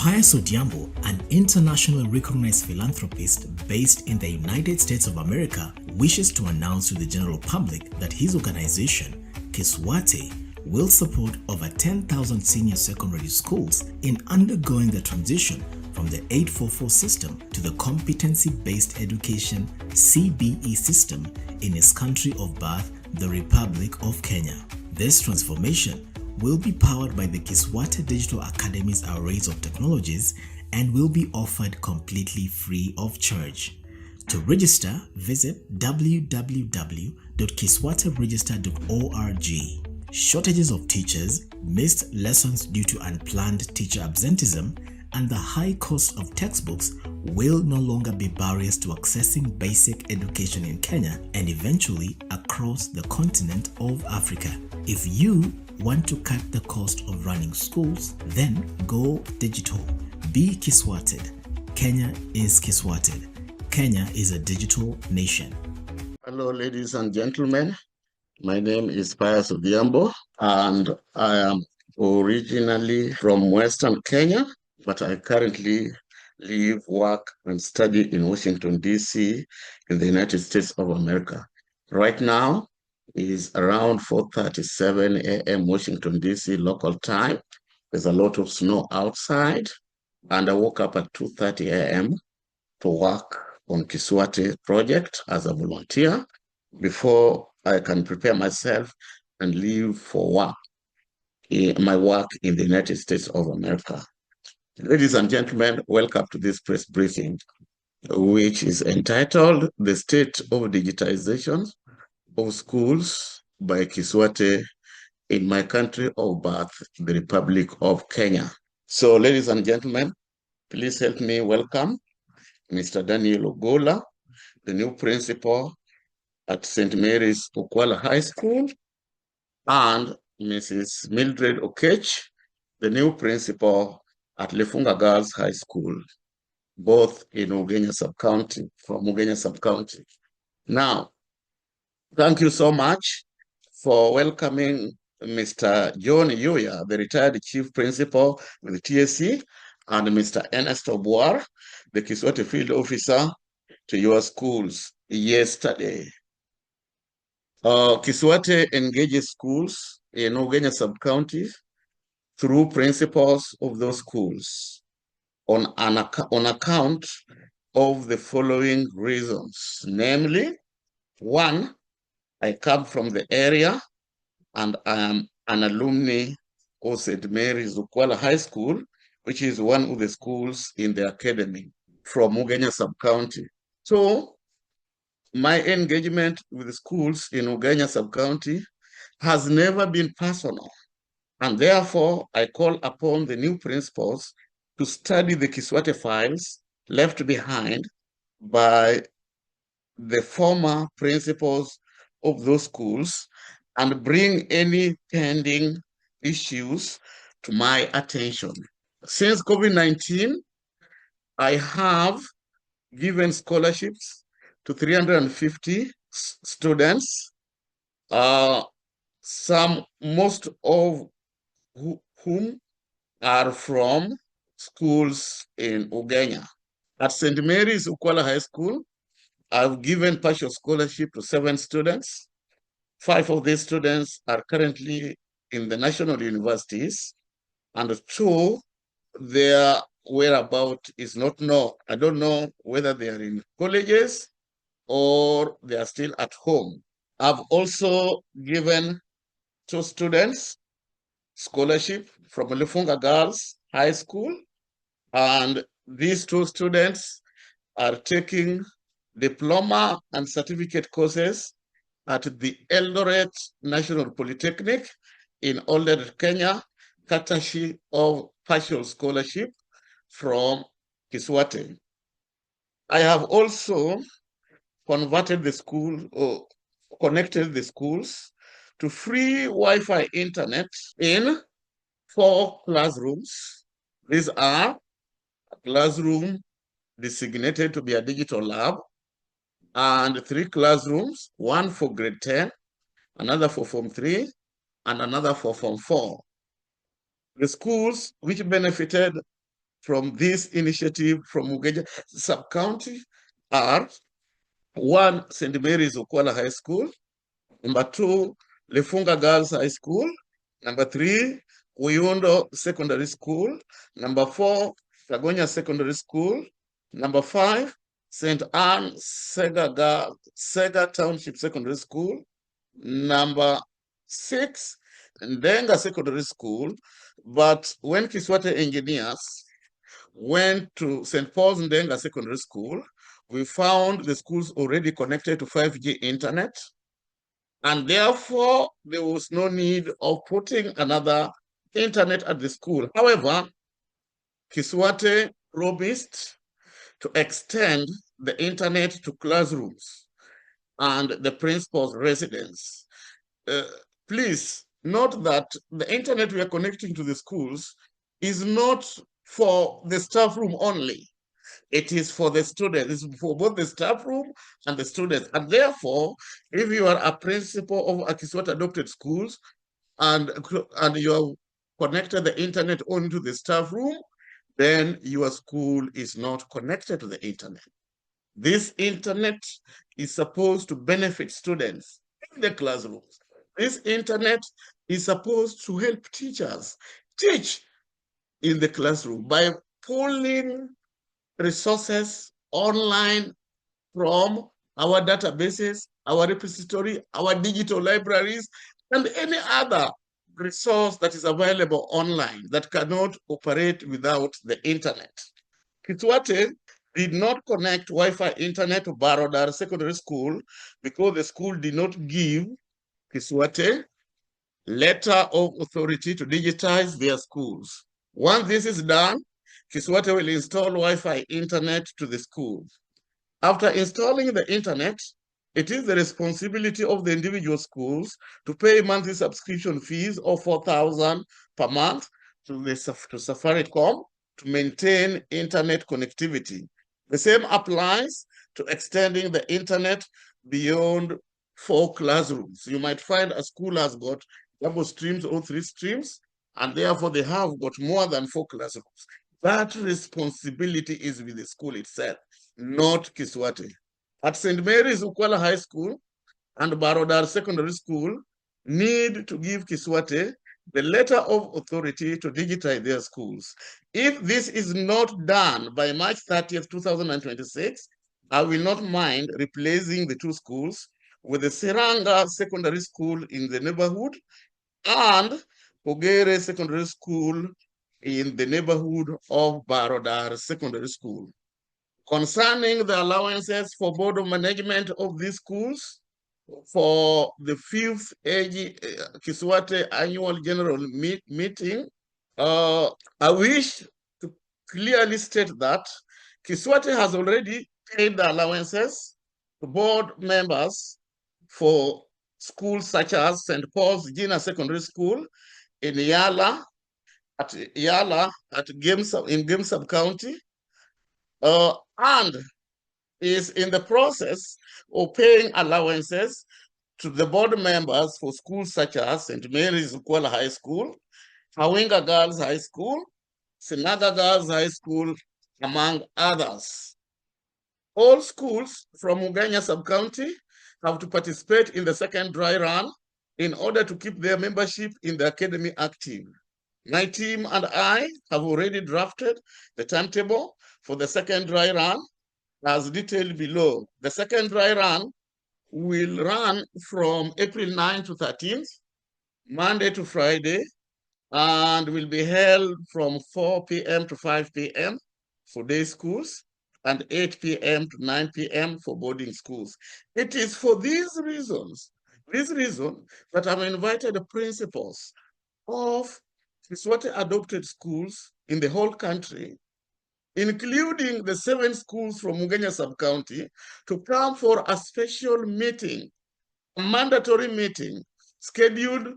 Pius Odiambo, an internationally recognized philanthropist based in the United States of America, wishes to announce to the general public that his organization, Kiswated, will support over 10,000 senior secondary schools in undergoing the transition from the 844 system to the competency-based education CBE system in his country of birth, the Republic of Kenya. This transformation will be powered by the Kiswated Digital Academy's arrays of technologies and will be offered completely free of charge. To register, visit www.kiswatedregister.org. Shortages of teachers, missed lessons due to unplanned teacher absenteeism, and the high cost of textbooks will no longer be barriers to accessing basic education in Kenya and eventually across the continent of Africa. If you want to cut the cost of running schools, then go digital. Be Kiswated. Kenya is Kiswated. Kenya is a digital nation. Hello, ladies and gentlemen. My name is Pius Odiambo, and I am originally from Western Kenya, but I currently live, work, and study in Washington, D.C. in the United States of America. Right now is around 4:37 a.m. Washington, D.C. local time. There's a lot of snow outside, and I woke up at 2:30 a.m. to work on Kiswated project as a volunteer before I can prepare myself and leave for work, my work in the United States of America. Ladies and gentlemen, welcome to this press briefing, which is entitled The State of Digitization of Schools by Kiswated in my country of birth, the Republic of Kenya. So, ladies and gentlemen, please help me welcome Mr. Daniel Ogola, the new principal at St. Mary's Ukwala High School, and Mrs. Mildred Okech, the new principal at Lefunga Girls High School, both in Ugenya Sub-County, from Ugenya Sub-County. Now, thank you so much for welcoming Mr. John Yuya, the retired chief principal with TSC, and Mr. Ernest Obuar, the Kiswated field officer, to your schools yesterday. Kiswated engages schools in Ugenya Sub-County through principals of those schools on account of the following reasons. Namely, one, I come from the area and I am an alumni of St. Mary's Ukwala High School, which is one of the schools in the academy from Ugenya Sub-County. So, my engagement with the schools in Ugenya Sub-County has never been personal, and therefore I call upon the new principals to study the Kiswated files left behind by the former principals of those schools and bring any pending issues to my attention. Since COVID-19, I have given scholarships to 350 students, most of whom are from schools in Ugenya. At St. Mary's Ukwala High School, I've given partial scholarship to 7 students. 5 of these students are currently in the national universities, and 2, their whereabouts is not known. I don't know whether they are in colleges or they are still at home. I've also given 2 students scholarship from Lefunga Girls High School, and these 2 students are taking diploma and certificate courses at the Eldoret National Polytechnic in Eldoret, Kenya, courtesy of partial scholarship from Kiswated. I have also converted the school or connected the schools to free Wi-Fi internet in 4 classrooms. These are a classroom designated to be a digital lab, and 3 classrooms, one for grade 10, another for Form 3, and another for Form 4. The schools which benefited from this initiative from Mugeja sub-county are: one, St. Mary's Okwala High School; number two, Lefunga Girls High School; number three, Uyundo Secondary School; number four, Tagonya Secondary School; number five, St. Anne Sega Township Secondary School; number six, Ndenga Secondary School. But when Kiswate engineers went to St. Paul's Ndenga Secondary School, we found the schools already connected to 5G internet, and therefore there was no need of putting another internet at the school. However, Kiswate promised to extend the internet to classrooms and the principal's residence. Please note that the internet we are connecting to the schools is not for the staff room only. It is for the students. It's for both the staff room and the students. And therefore, if you are a principal of a Kiswate adopted schools and you have connected the internet only to the staff room, then your school is not connected to the internet. This internet is supposed to benefit students in the classrooms. This internet is supposed to help teachers teach in the classroom by pulling resources online from our databases, our repository, our digital libraries, and any other resource that is available online that cannot operate without the internet. Kiswate did not connect Wi-Fi internet to Barodar Secondary School because the school did not give Kiswate letter of authority to digitize their schools. Once this is done, Kiswate will install Wi-Fi internet to the school. After installing the internet, it is the responsibility of the individual schools to pay monthly subscription fees of 4,000 per month to Safaricom to maintain internet connectivity. The same applies to extending the internet beyond 4 classrooms. You might find a school has got double streams or 3 streams, and therefore they have got more than 4 classrooms. That responsibility is with the school itself, not Kiswate. At St. Mary's Okwala High School and Barodar Secondary School need to give Kiswate the letter of authority to digitize their schools. If this is not done by March 30th, 2026, I will not mind replacing the 2 schools with the Seranga Secondary School in the neighborhood and Pogere Secondary School in the neighborhood of Barodar Secondary School. Concerning the allowances for board of management of these schools, for the 5th Kiswate annual general meeting, I wish to clearly state that Kiswate has already paid the allowances to board members for schools such as St. Paul's Junior Secondary School in Yala, in Game Sub-County, and is in the process of paying allowances to the board members for schools such as St. Mary's Okwala High School, Hawinga Girls High School, Sinaga Girls High School, among others. All schools from Ugenya Sub-County have to participate in the second dry run in order to keep their membership in the academy active. My team and I have already drafted the timetable for the second dry run as detailed below. The second dry run will run from April 9 to 13th, Monday to Friday, and will be held from 4 p.m. to 5 p.m. for day schools and 8 p.m. to 9 p.m. for boarding schools. It is for these reasons, that I've invited the principals of Kiswate adopted schools in the whole country, including the 7 schools from Ugenya Sub-County, to come for a special meeting, a mandatory meeting scheduled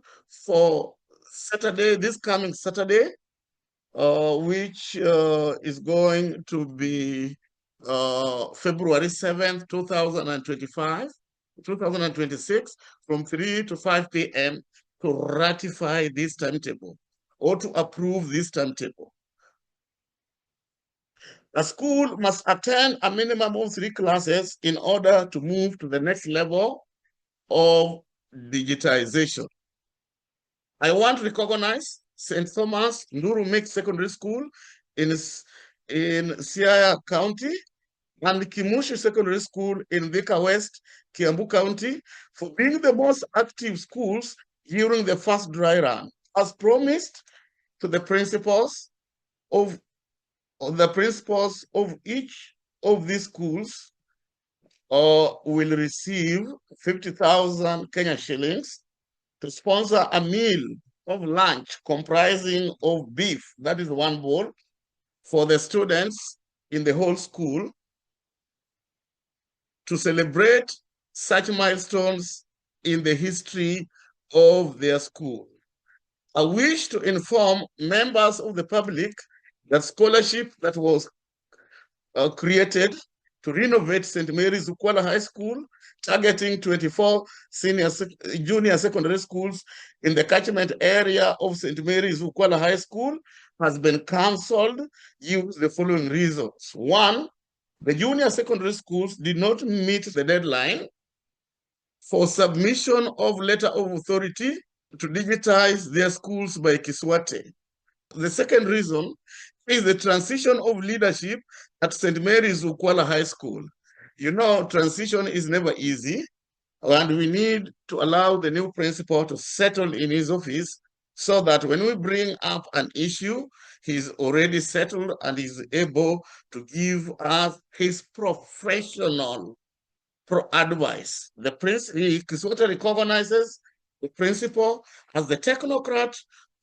for Saturday, this coming Saturday, which is going to be February 7th, 2026, from 3 to 5 p.m. to ratify this timetable or to approve this timetable. A school must attend a minimum of 3 classes in order to move to the next level of digitization. I want to recognize St. Thomas Nurumik Secondary School in Siaya County and Kimushi Secondary School in Thika West, Kiambu County, for being the most active schools during the first dry run. As promised to the principals of each of these schools, will receive 50,000 Kenya shillings to sponsor a meal of lunch comprising of beef, that is one bowl, for the students in the whole school to celebrate such milestones in the history of their school. I wish to inform members of the public that scholarship that was created to renovate St. Mary's Ukwala High School, targeting 24 junior secondary schools in the catchment area of St. Mary's Ukwala High School, has been cancelled due to the following reasons. One, the junior secondary schools did not meet the deadline for submission of letter of authority to digitize their schools by Kiswated. The second reason is the transition of leadership at St. Mary's Ukwala High School. You know, transition is never easy, and we need to allow the new principal to settle in his office so that when we bring up an issue, he's already settled and is able to give us his professional advice. Kiswated recognizes the principal as the technocrat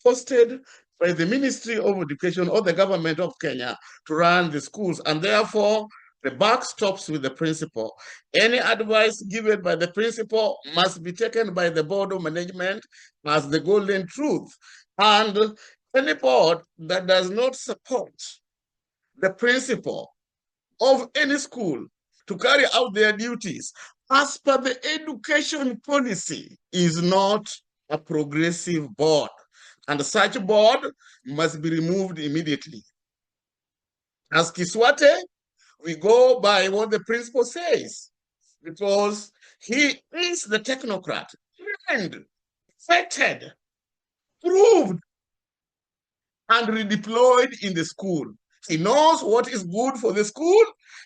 posted by the Ministry of Education or the government of Kenya to run the schools, and therefore the buck stops with the principal. Any advice given by the principal must be taken by the board of management as the golden truth. And any board that does not support the principal of any school to carry out their duties as per the education policy is not a progressive board, and such board must be removed immediately. As Kiswated, we go by what the principal says, because he is the technocrat, trained, vetted, proved, and redeployed in the school. He knows what is good for the school.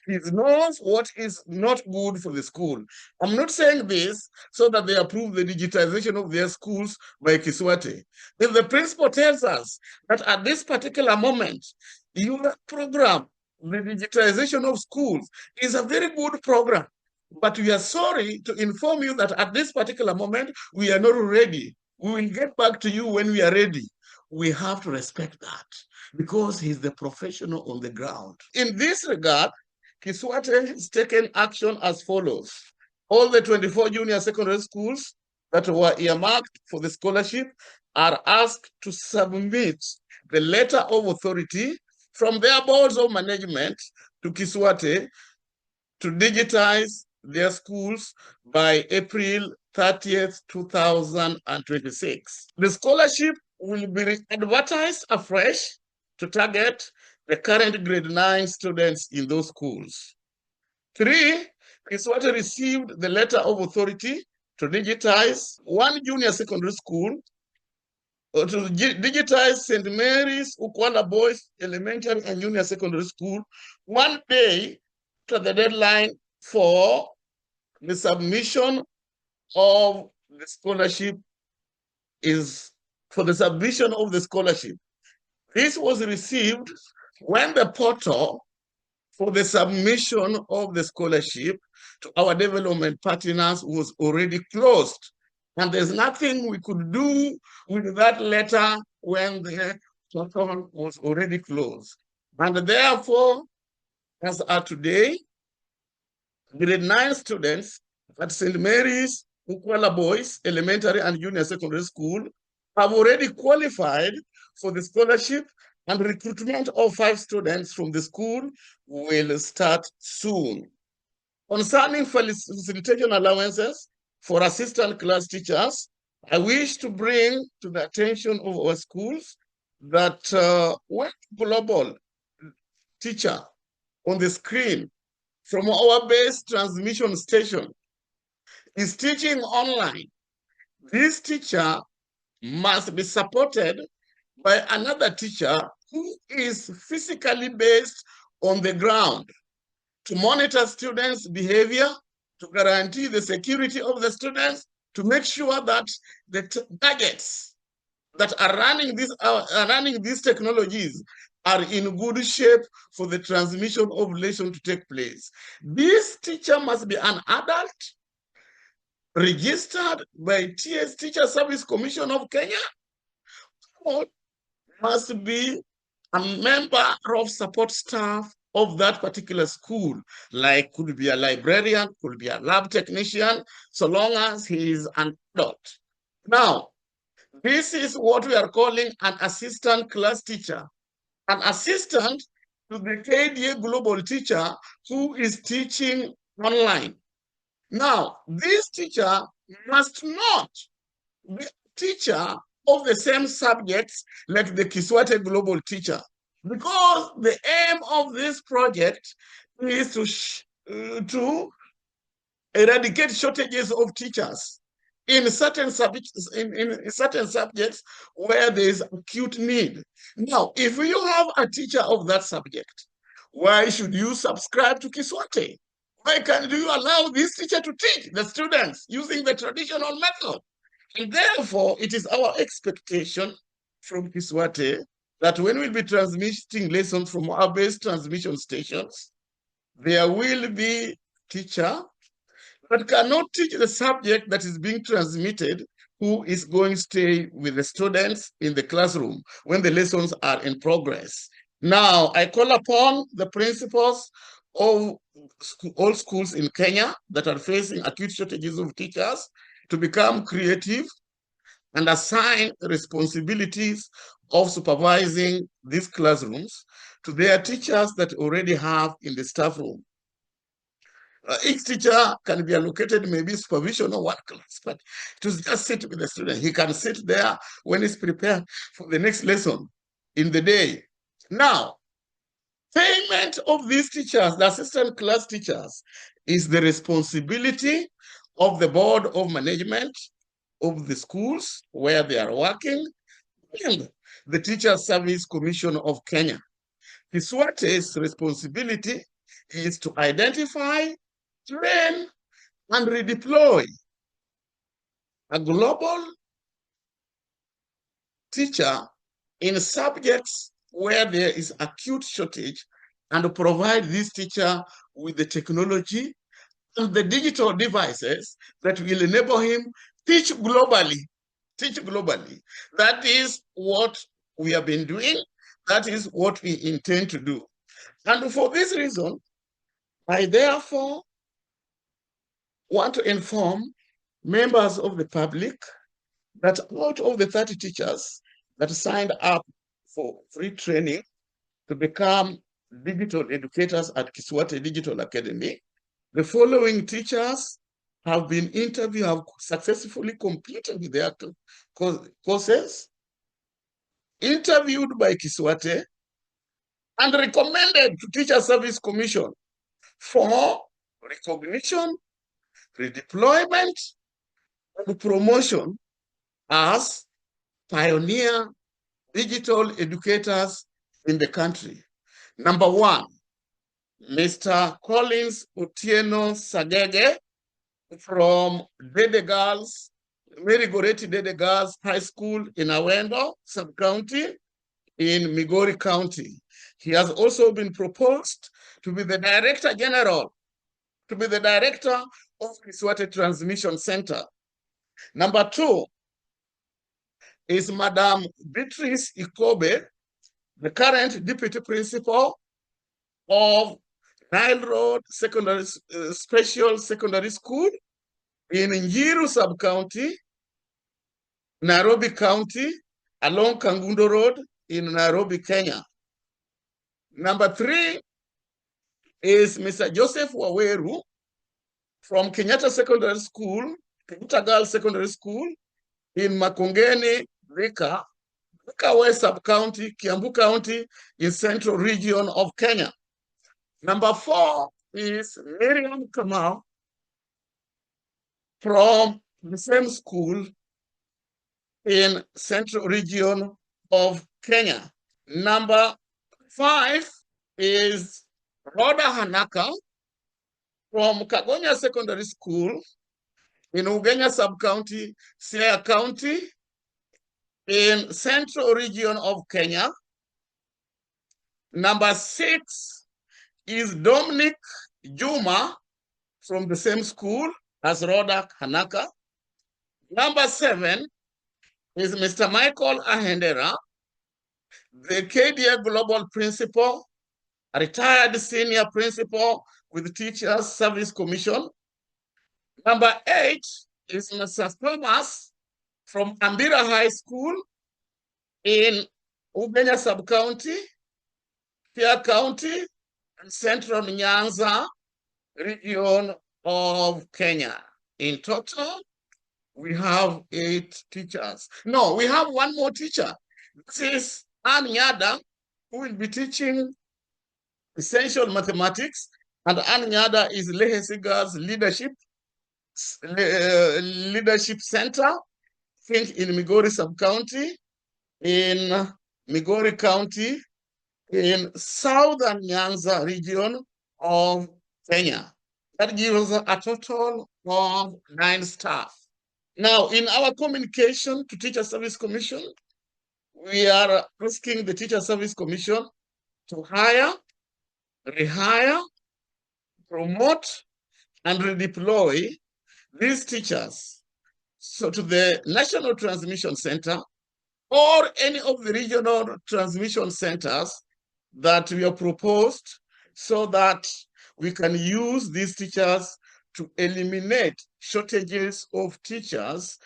He knows what is not good for the school. I'm not saying this so that they approve the digitization of their schools by Kiswated. If the principal tells us that at this particular moment, your program, the digitization of schools, is a very good program, but we are sorry to inform you that at this particular moment, we are not ready. We will get back to you when we are ready. We have to respect that because he's the professional on the ground. In this regard, Kiswated has taken action as follows. All the 24 junior secondary schools that were earmarked for the scholarship are asked to submit the letter of authority from their boards of management to Kiswated to digitize their schools by April 30th, 2026. The scholarship will be advertised afresh to target the current grade 9 students in those schools. 3, Kiswated received the letter of authority to digitize one junior secondary school, or to digitize St. Mary's Ukwala Boys Elementary and Junior Secondary School one day to the deadline for the submission of the scholarship This was received when the portal for the submission of the scholarship to our development partners was already closed. And there's nothing we could do with that letter when the portal was already closed. And therefore, as of today, grade 9 students at St. Mary's Ukwala Boys Elementary and Junior Secondary School have already qualified for the scholarship, and recruitment of 5 students from the school will start soon. Concerning facilitation allowances for assistant class teachers, I wish to bring to the attention of our schools that when global teacher on the screen from our base transmission station is teaching online, this teacher must be supported by another teacher who is physically based on the ground to monitor students' behavior, to guarantee the security of the students, to make sure that the targets that are running these technologies are in good shape for the transmission of lesson to take place. This teacher must be an adult registered by TS Teacher Service Commission of Kenya, or must be a member of support staff of that particular school, like could be a librarian, could be a lab technician, so long as he is an adult. Now, this is what we are calling an assistant class teacher, an assistant to the KDA global teacher who is teaching online. Now, this teacher must not be a teacher of the same subjects like the Kiswated global teacher, because the aim of this project is to eradicate shortages of teachers in certain subjects, in certain subjects where there is acute need. Now, if you have a teacher of that subject, why should you subscribe to Kiswate? Why do you allow this teacher to teach the students using the traditional method? And therefore, it is our expectation from Kiswate that when we'll be transmitting lessons from our base transmission stations, there will be teacher that cannot teach the subject that is being transmitted, who is going to stay with the students in the classroom when the lessons are in progress. Now, I call upon the principals of all schools in Kenya that are facing acute shortages of teachers to become creative and assign responsibilities of supervising these classrooms to their teachers that already have in the staff room. Each teacher can be allocated maybe supervision of one class, but to just sit with the student. He can sit there when he's prepared for the next lesson in the day. Now, payment of these teachers, the assistant class teachers, is the responsibility of the board of management of the schools where they are working and the Teacher Service Commission of Kenya. Kiswate's responsibility is to identify, train, and redeploy a global teacher in subjects where there is acute shortage and provide this teacher with the technology and the digital devices that will enable him teach globally. Teach globally. That is what we have been doing. That is what we intend to do. And for this reason, I therefore want to inform members of the public that out of the 30 teachers that signed up for free training to become digital educators at Kiswate Digital Academy, the following teachers have been interviewed, have successfully completed their courses, interviewed by Kiswate, and recommended to Teacher Service Commission for recognition, redeployment, and promotion as pioneer digital educators in the country. Number one, Mr. Collins Otieno Sagege from Dede Girls, Mary Goretti Dede Girls High School in Awendo, sub-county in Migori County. He has also been proposed to be the Director General, to be the Director of Kiswate Transmission Center. Number two is Madam Beatrice Ikobe, the current Deputy Principal of Nile Road Special Secondary School in Njiru Sub-County, Nairobi County, along Kangundo Road in Nairobi, Kenya. Number three is Mr. Joseph Waweru from Kenyatta Secondary School, Kenyatta Girls Secondary School in Makongeni, Thika West Sub-County, Kiambu County in Central Region of Kenya. Number 4 is Miriam Kamau from the same school in Central Region of Kenya. Number 5 is Rhoda Hanaka from Kagonya Secondary School in Ugenya Sub-County, Siaya County, in Central Region of Kenya. Number 6 is Dominic Juma from the same school as Rhoda Hanaka. Number 7 is Mr. Michael Ahendera, the KDA Global Principal, a retired senior principal with Teachers Service Commission. Number 8 is Mr. Thomas from Ambira High School in Ugenya Sub-County, Siaya County, and Central Nyanza region of Kenya. In total, we have 8 teachers. No, we have one more teacher. This is Ann Nyada, who will be teaching essential mathematics, and Ann Nyada is Lehesiga's leadership center, I think in Migori Sub-County, in Migori County, in Southern Nyanza region of Kenya. That gives us a total of 9 staff. Now, in our communication to Teacher Service Commission, we are asking the Teacher Service Commission to hire, rehire, promote, and redeploy these teachers so to the National Transmission Center or any of the regional transmission centers that we have proposed, so that we can use these teachers to eliminate shortages of teachers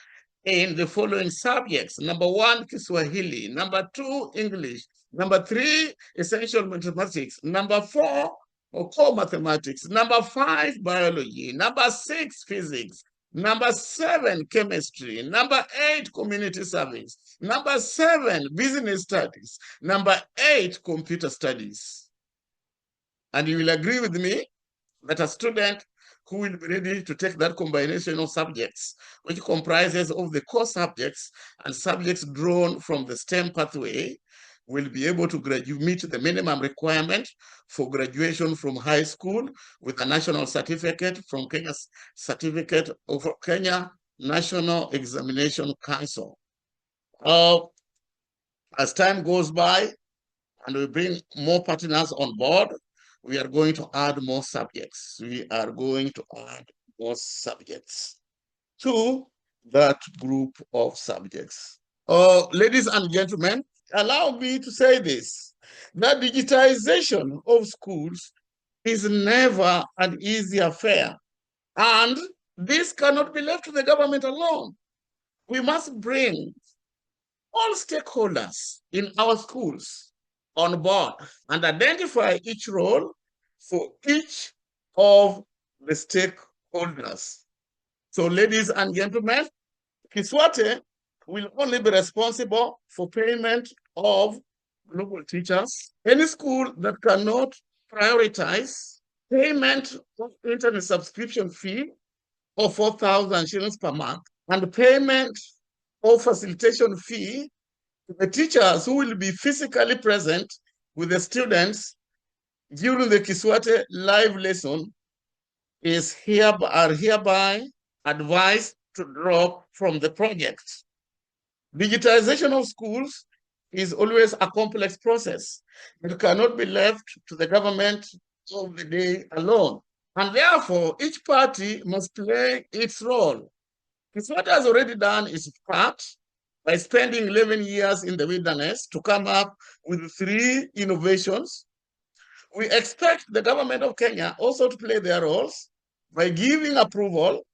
in the following subjects. Number 1, Kiswahili. Number 2, English. Number 3, essential mathematics. Number 4, core mathematics. Number 5, biology. Number 6, physics. Number 7, chemistry. Number 8, community service. Number 7, business studies. Number 8, computer studies. And you will agree with me that a student who will be ready to take that combination of subjects, which comprises of the core subjects and subjects drawn from the STEM pathway, will be able to meet the minimum requirement for graduation from high school with a national certificate from Kenya's certificate of Kenya National Examination Council. As time goes by and we bring more partners on board, we are going to add more subjects. We are going to add more subjects to that group of subjects. Ladies and gentlemen, allow me to say this: that digitization of schools is never an easy affair. And this cannot be left to the government alone. We must bring all stakeholders in our schools on board and identify each role for each of the stakeholders. So, ladies and gentlemen, Kiswated will only be responsible for payment of global teachers. Any school that cannot prioritize payment of internet subscription fee of 4,000 shillings per month and payment of facilitation fee to the teachers who will be physically present with the students during the Kiswated live lesson are hereby advised to drop from the project. Digitization of schools is always a complex process. It cannot be left to the government of the day alone. And therefore, each party must play its role. Kiswated has already done its part by spending 11 years in the wilderness to come up with 3 innovations. We expect the government of Kenya also to play their roles by giving approval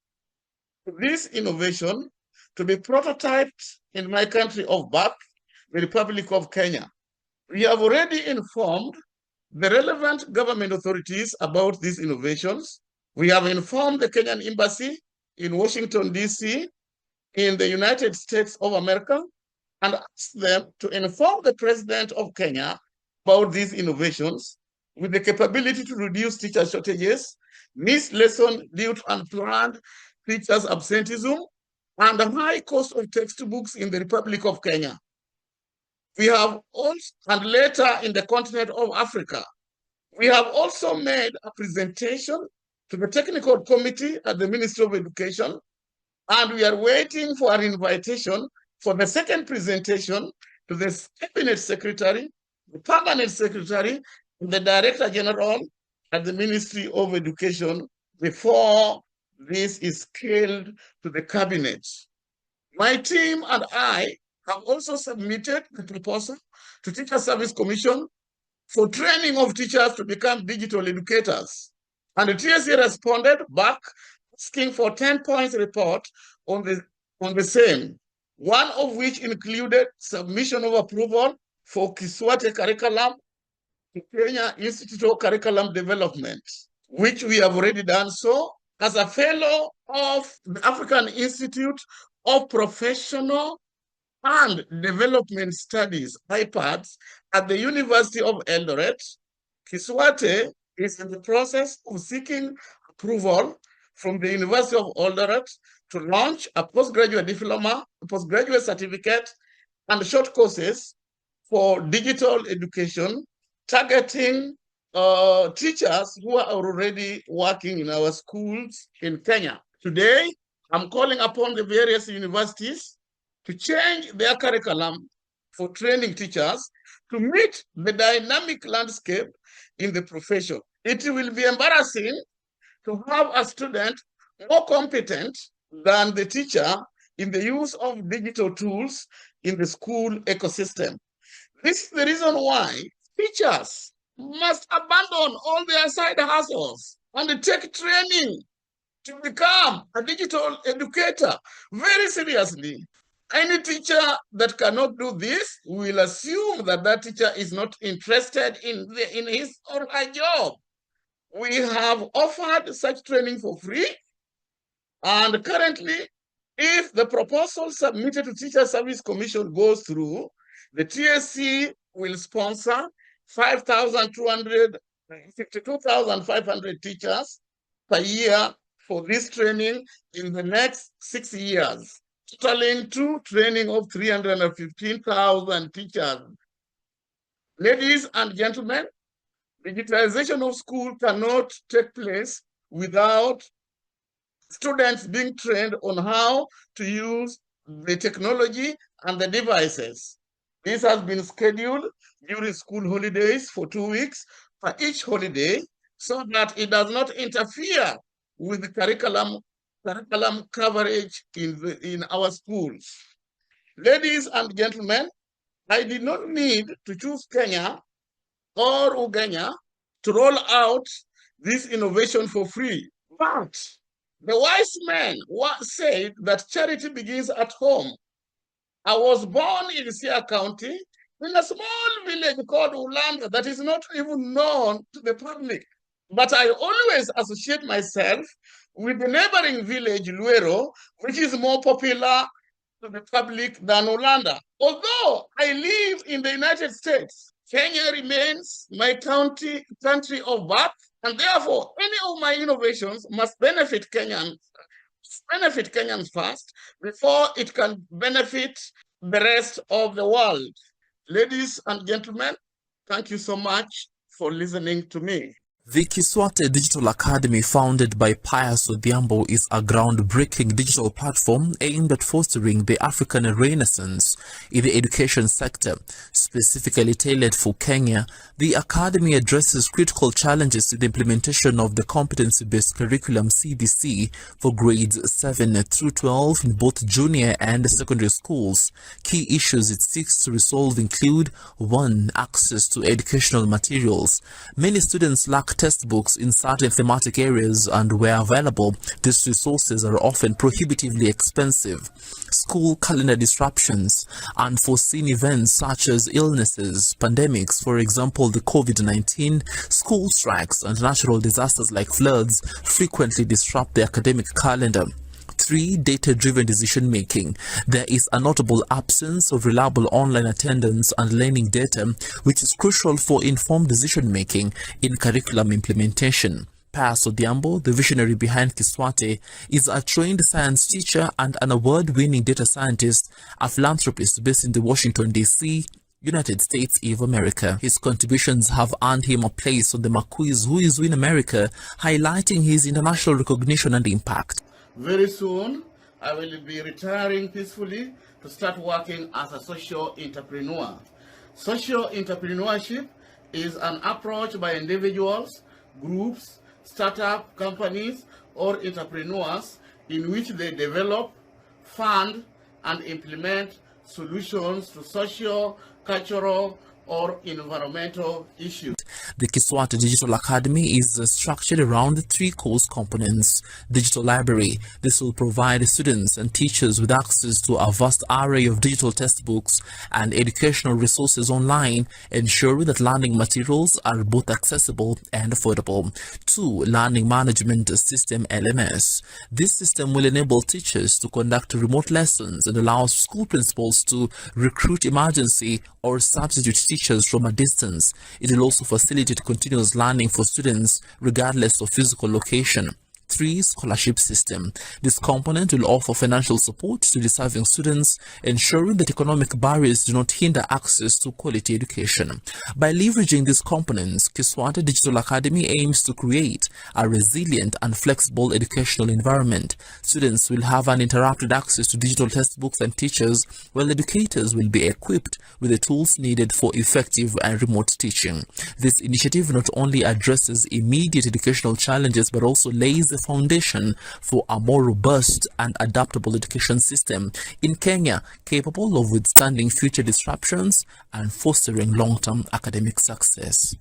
to this innovation to be prototyped in my country of birth, the Republic of Kenya. We have already informed the relevant government authorities about these innovations. We have informed the Kenyan Embassy in Washington, D.C., in the United States of America, and asked them to inform the President of Kenya about these innovations with the capability to reduce teacher shortages, missed lessons due to unplanned teachers' absenteeism, and the high cost of textbooks in the Republic of Kenya. We have also, and later in the continent of Africa, we have also made a presentation to the technical committee at the Ministry of Education, and we are waiting for an invitation for the second presentation to the Cabinet Secretary, the Permanent Secretary, and the Director General at the Ministry of Education before this is scaled to the Cabinet. My team and I have also submitted the proposal to Teacher Service Commission for training of teachers to become digital educators. And the TSC responded back asking for 10 points report on the same, one of which included submission of approval for Kiswated curriculum to Kenya Institute of Curriculum Development, which we have already done so as a fellow of the African Institute of Professional and Development Studies, IPADS, at the University of Eldoret. Kiswated is in the process of seeking approval from the University of Eldoret to launch a postgraduate diploma, a postgraduate certificate, and short courses for digital education, targeting teachers who are already working in our schools in Kenya. Today, I'm calling upon the various universities to change their curriculum for training teachers to meet the dynamic landscape in the profession. It will be embarrassing to have a student more competent than the teacher in the use of digital tools in the school ecosystem. This is the reason why teachers must abandon all their side hustles and take training to become a digital educator very seriously. Any teacher that cannot do this will assume that that teacher is not interested in his or her job. We have offered such training for free, and currently, if the proposal submitted to Teacher Service Commission goes through, the TSC will sponsor 52,500 teachers per year for this training in the next 6 years, totaling to training of 315,000 teachers. Ladies and gentlemen, digitization of school cannot take place without students being trained on how to use the technology and the devices. This has been scheduled during school holidays for 2 weeks for each holiday so that it does not interfere with the curriculum coverage in our schools. Ladies and gentlemen, I did not need to choose Kenya or Uganda to roll out this innovation for free. But the wise men said that charity begins at home. I was born in Sia County in a small village called Ulanda that is not even known to the public. But I always associate myself with the neighboring village, Luero, which is more popular to the public than Ulanda. Although I live in the United States, Kenya remains my country of birth, and therefore any of my innovations must benefit Kenyans first before it can benefit the rest of the world. Ladies and gentlemen, thank you so much for listening to me. The Kiswated Digital Academy, founded by Pius Odhiambo, is a groundbreaking digital platform aimed at fostering the African Renaissance in the education sector. Specifically tailored for Kenya, the Academy addresses critical challenges in the implementation of the competency-based curriculum CBC for grades 7 through 12 in both junior and secondary schools. Key issues it seeks to resolve include 1. Access to educational materials. Many students lack textbooks in certain thematic areas, and where available, these resources are often prohibitively expensive. School calendar disruptions. Unforeseen events such as illnesses, pandemics, for example the COVID-19, school strikes, and natural disasters like floods frequently disrupt the academic calendar. 3. Data-driven decision-making. There is a notable absence of reliable online attendance and learning data, which is crucial for informed decision-making in curriculum implementation. Pius Odhiambo, the visionary behind Kiswated, is a trained science teacher and an award-winning data scientist, a philanthropist based in the Washington, D.C., United States of America. His contributions have earned him a place on the McQuiz Who Is Who in America, highlighting his international recognition and impact. Very soon, I will be retiring peacefully to start working as a social entrepreneur. Social entrepreneurship is an approach by individuals, groups, startup companies, or entrepreneurs in which they develop, fund, and implement solutions to social, cultural, or environmental issues. The Kiswated Digital Academy is structured around 3 course components. Digital library. This will provide students and teachers with access to a vast array of digital textbooks and educational resources online, ensuring that learning materials are both accessible and affordable. 2. Learning management system LMS. This system will enable teachers to conduct remote lessons and allows school principals to recruit emergency or substitute teachers from a distance. It will also facilitate continuous learning for students regardless of physical location. 3. Scholarship system. This component will offer financial support to deserving students, ensuring that economic barriers do not hinder access to quality education. By leveraging these components, Kiswated Digital Academy aims to create a resilient and flexible educational environment. Students will have uninterrupted access to digital textbooks and teachers, while educators will be equipped with the tools needed for effective and remote teaching. This initiative not only addresses immediate educational challenges but also lays the foundation for a more robust and adaptable education system in Kenya, capable of withstanding future disruptions and fostering long-term academic success.